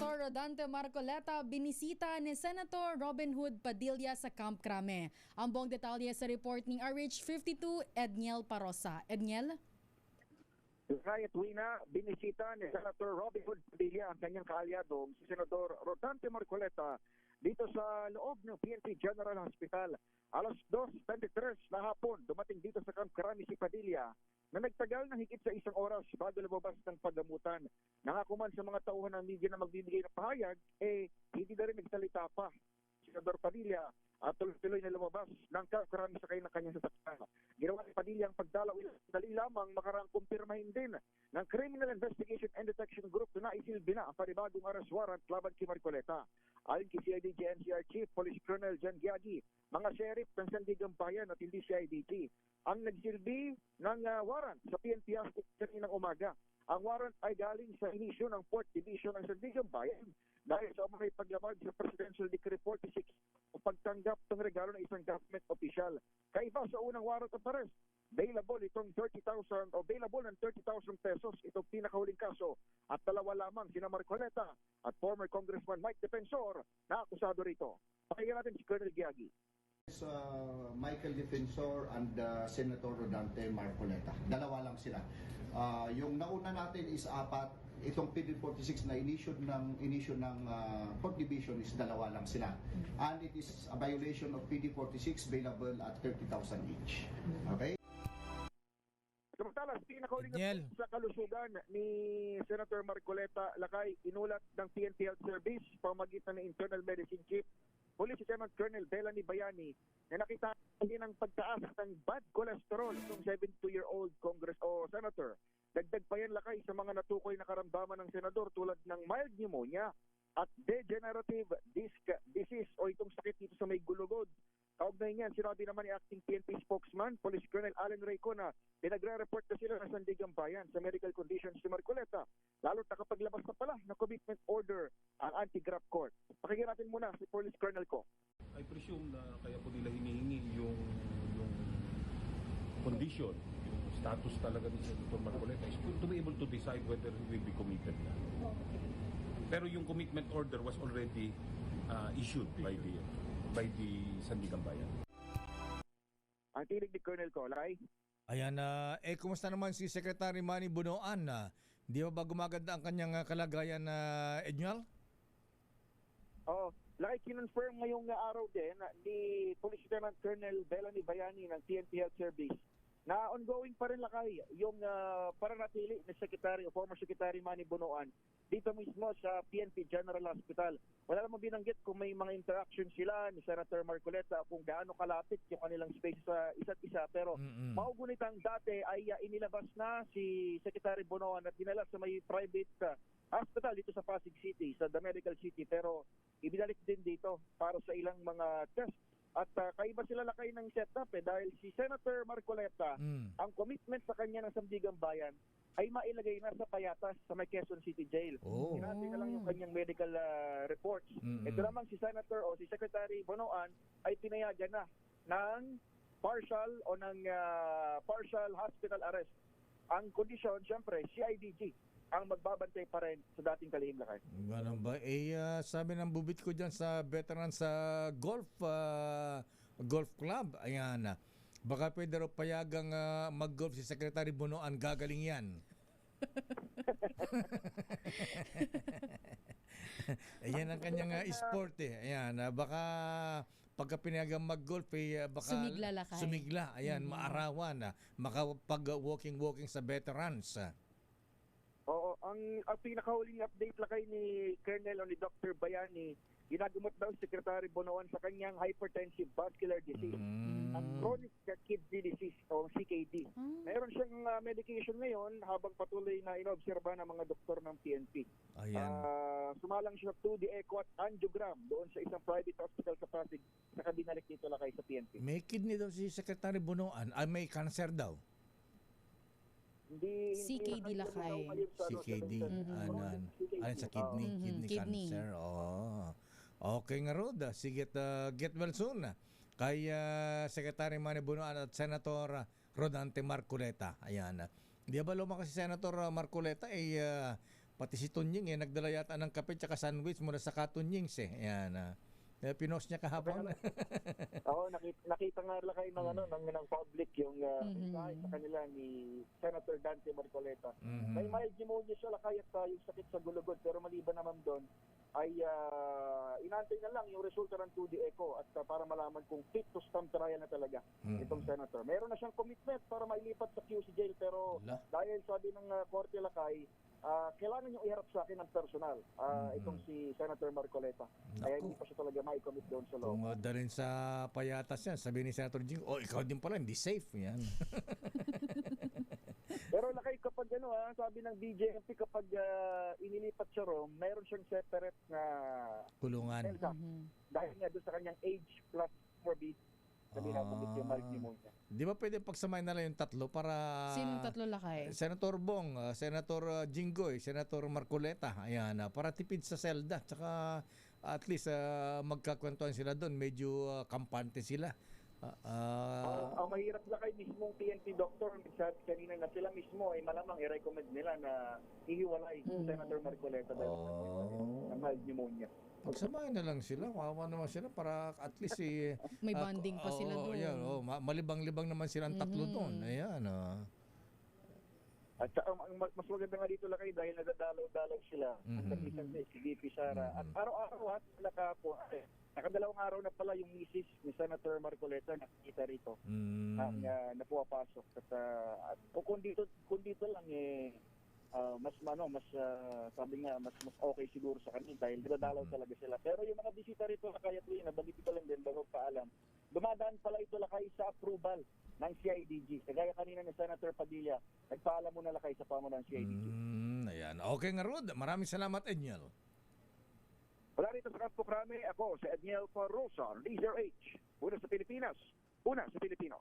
Senator Rodante Marcoleta binisita ni Senator Robin Hood Padilla sa Camp Crame. Ang buong detalye sa report ni RH52 Edniel Parosa. Edniel? Right, Wina, binisita ni Senator Robin Hood Padilla ang kanyang kaalyado, si Senador Rodante Marcoleta, dito sa loob ng PNP General Hospital. Alas 2:23 na hapon, dumating dito sa Camp Crame si Padilla na nagtagal ng higit sa isang oras bago lumabas ng paggamutan. Nangako man sa mga tauhan ng media na magbibigay ng pahayag, hindi na rin nagsalita pa. Senador Padilla at tuloy-tuloy na lumabas ng Camp Crame sakay ng kanyang sasakyan. Ginawa ni Padilla ang pagdalaw dali lamang makarang kumpirmahin din ng Criminal Investigation and Detection Group na naisilbi na ang panibagong arrest warrant laban kay Marcoleta. Ayon kay CIDG NCR Chief Police Colonel Jan Giagi, mga sheriff ng Sandigan Bayan at hindi CIDG ang nagsilbi ng warrant sa PNP Hospital kaninang umaga. Ang warrant ay galing sa inisyo ng 4th Division ng Sandigan Bayan dahil sa mga paglabag sa Presidential Decree 46 o pagtanggap ng regalo ng isang government official. Kaiba sa unang warrant of arrest, bailable itong 30,000 o bailable ng 30,000 pesos itong pinakahuling kaso at dalawa lamang sina Marcoleta at former Congressman Mike Defensor na akusado rito. Pakinggan natin si Colonel Giagi. Michael Defensor and Senator Rodante Marcoleta. Dalawa lang sila. Yung nauna natin is apat. Itong PD46 na initial ng 4th Division is dalawa lang sila. And it is a violation of PD46 bailable at 30,000 each. Okay? Samantala, pinakahuling sa kalusugan ni Senator Marcoleta, Lakay, inulat ng PNP Health Service pamagitan ng Internal Medicine Chief Police Lieutenant Colonel Belani Bayani na nakita din ang pagtaas ng bad cholesterol ng 72-year-old Congress o Senator. Dagdag pa yan, Lakay, sa mga natukoy na karamdaman ng senador tulad ng mild pneumonia at degenerative disc disease o itong sakit dito sa may gulugod. Kaugnay niyan, sinabi naman ni Acting PNP spokesman, Police Colonel Allen Reyco na pinagre-report na sila sa Sandigan Bayan sa medical conditions si Marcoleta. Lalo't nakapaglabas na pala ng commitment order ang anti-graft court. Pakinggan natin muna si Police Colonel ko. I presume na kaya po nila hinihingi yung condition, yung status talaga ni Senator Marcoleta is to be able to decide whether he will be committed na. Pero yung commitment order was already issued by the Sandigan Bayan. Ang tinig ni Colonel Colay. Ayan, kumusta naman si Secretary Manny Bunoan? Di ba gumaganda ang kanyang kalagayan na Edniel? Lakay, kinonfirm ngayong araw din ni Police Lieutenant Colonel Belani Bayani ng PNP Health Service na ongoing pa rin, Lakay, yung paranatili ni Secretary o former Secretary Manny Bunoan dito mismo sa PNP General Hospital. Wala namang binanggit kung may mga interaction sila ni Senator Marcoleta kung gaano kalapit yung kanilang space sa isa't isa. Pero maugunitang dati ay inilabas na si Secretary Bunoan at dinala sa may private hospital dito sa Pasig City, sa The Medical City. Pero ibinalik din dito para sa ilang mga test. At kaiba sila, Lakay, ng setup dahil si Senator Marcoleta, ang commitment sa kanya ng Sandigan Bayan ay mailagay na sa Payatas sa may Quezon City Jail. Hinati na lang yung kanyang medical reports. Ito naman si Senator o si Secretary Bunoan ay pinayagan na ng partial hospital arrest. Ang kondisyon, siyempre, CIDG ang magbabantay pa rin sa dating kalihim, Lakay. Ganun ba? Sabi ng bubit ko dyan sa veteran sa golf club, ayan, baka pwede raw payagang mag-golf si Secretary Bunoan, gagaling yan. Ayan ang kanyang sport Ayan, baka pagka pinayagang mag-golf baka sumigla, Lakay. Sumigla, ayan, maarawan, makapag-walking sa veterans. Oo, ang pinakahuling update, Lakay, ni Colonel o ni Dr. Bayani, ginagamot daw si Secretary Bunoan sa kanyang hypertensive vascular disease, ang chronic kidney disease o CKD. Mayroon siyang medication ngayon habang patuloy na inobserba ng mga doktor ng PNP. Ayan. Sumalang siya 2D echo at angiogram doon sa isang private hospital sa Pasig, saka binalik dito, Lakay, sa PNP. May kidney daw si Secretary Bunoan, may cancer daw. CKD, Lakay. CKD, sa kidney cancer. Okay nga, Rod. Sige, get well soon kay Secretary Manny Bunoan at Senator Rodante Marcoleta. Ayan. Di ba lumakas si Senator Marcoleta Pati si Tunying nagdala yata ng kape tsaka sandwich mula sa Katunyings Ayan. Pinost niya kahapon. Oo, nakita nga lang kayo ng public yung mensahe sa kanila ni Senator Dante Marcoleta. May mild pneumonia siya, kaya yung sakit sa gulugod, pero maliban naman doon ay inantay na lang yung resulta ng 2D echo at para malaman kung fit to stand trial na talaga itong senator. Meron na siyang commitment para mailipat sa QC jail, pero dahil sabi ng Korte Lakay, kailangan nyo iharap sa akin ng personal itong si Senator Marcoleta. Kaya hindi pa siya talaga mai-commit doon sa loob. Kung dalhin sa payatas yan, sabi ni Senator Jing, ikaw din pala, hindi safe yan. Pero Lakay, kapag sabi ng DJMP, kapag inilipat siya ron, mayroon siyang separate na Kulungan. Dahil nga doon sa kanyang age plus 4B, sabi na yung mild pneumonia. Di ba pwede pagsamahin na lang yung tatlo para... Sinong tatlo, Lakay? Senator Bong, Senator Jinggoy, Senator Marcoleta, ayan, para tipid sa selda. Tsaka at least magkakwentuhan sila doon, medyo kampante sila. Ang mahirap na kay mismong PNP doctor, sabi kanina na sila mismo ay malamang i-recommend nila na ihiwalay si Senator Marcoleta dahil ng mild pneumonia. Pagsamahin na lang sila, kawawa naman sila para at least may bonding pa sila doon. Ayan, malibang-libang naman silang tatlo doon. Ayan. At mas maganda nga dito lang kayo dahil nadadalaw-dalaw sila. Ang kapisan si VP Sara. At araw-araw nakadalawang araw na pala yung misis ni Senator Marcoleta nakikita rito ang napuwapasok. At kung dito lang mas sabi nga mas okay siguro sa kanila dahil dinadalaw talaga sila. Pero yung mga bisita rito na kaya tuloy, nabaliti ko lang din bago paalam, dumadaan pala ito Lakay sa approval ng CIDG. Kagaya kanina ni Senator Padilla, nagpaalam muna Lakay sa pamunan ng CIDG. Ayan. Okay nga Rod, maraming salamat Edniel. Wala rito sa Campo Crame, ako si Edniel Parrosa, Laser H. Una sa Pilipinas, una sa Pilipino.